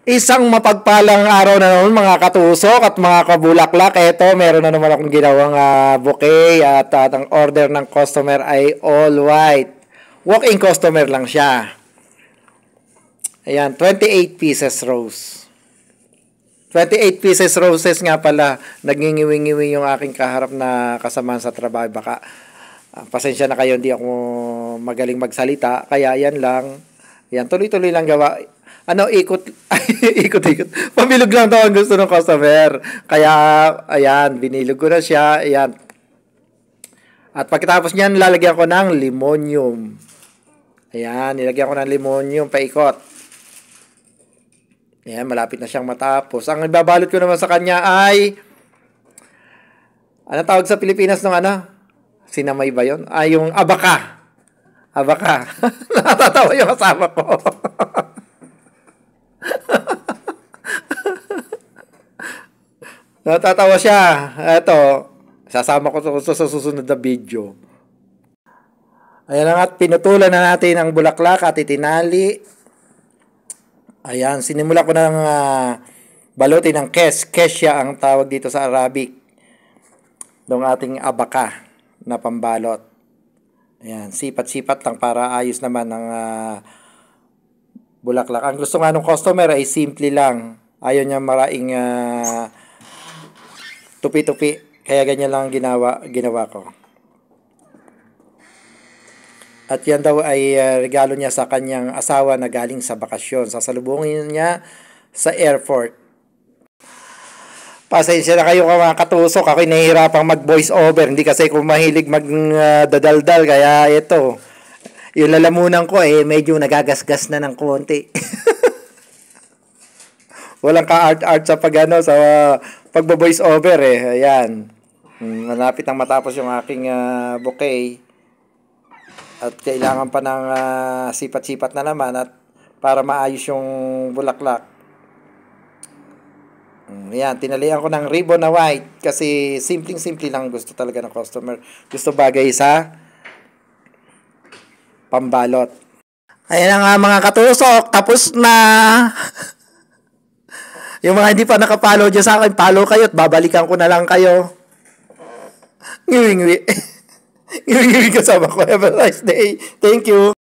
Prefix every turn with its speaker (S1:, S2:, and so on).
S1: Isang mapagpalang araw na naman mga katusok at mga kabulaklak. Ito, meron na naman akong ginawang bouquet at ang order ng customer ay all white. Walk-in customer lang siya. Ayan, 28 pieces rose. 28 pieces roses nga pala. Nagngingiwi-ngiwi yung aking kaharap na kasamahan sa trabaho. Baka pasensya na kayo, hindi ako magaling magsalita. Kaya yan lang. Yan, tuloy-tuloy lang gawa. Ikot. Ikot-ikot. Pamilog lang daw ang gusto ng customer. Kaya, ayan, binilog ko na siya. Ayan. At pagkatapos niyan, lalagyan ko ng limonium. Ayan, nilagyan ko ng limonium, paikot. Ayan, malapit na siyang matapos. Ang ibabalot ko naman sa kanya ay, ano tawag sa Pilipinas ng Sinamay ba yun? Yung abaka. Abaka. Natatawa yung kasama ko. Natatawa siya. Ito, sasama ko sa susunod na video. Ayan na nga, pinutulan na natin ang bulaklak at itinali. Ayan, sinimula ko ng balutin ng kesya ang tawag dito sa Arabic. Ng ating abaka na pambalot. Ayan, sipat-sipat lang para ayos naman ang bulaklak. Ang gusto nga ng customer ay simple lang. Ayaw niya maraming tupi-tupi. Kaya ganyan lang ginawa ko. At yan daw ay regalo niya sa kanyang asawa na galing sa bakasyon. Sasalubungin niya sa airport. Pasensya na kayo mga katusok. Ako'y nahihirapang mag-voice over. Hindi kasi ako mahilig mag-dadaldal. Kaya ito, yung lalamunan ko medyo nagagasgas na ng konti. Walang ka-art-art sa sa pagbo-voice over Ayan. Malapit nang matapos yung aking bouquet. At kailangan pa ng sipat-sipat na naman at para maayos yung bulaklak. Ayan, tinalian ko ng ribbon na white kasi simpleng-simple lang gusto talaga ng customer. Gusto bagay sa pambalot. Ayan na nga mga katusok, tapos na. Yung mga hindi pa nakapollow dyan sa akin, follow kayo at babalikan ko na lang kayo. Ngiwi-ngiwi. Ngiwi-ngiwi kasama ko. Have a nice day. Thank you.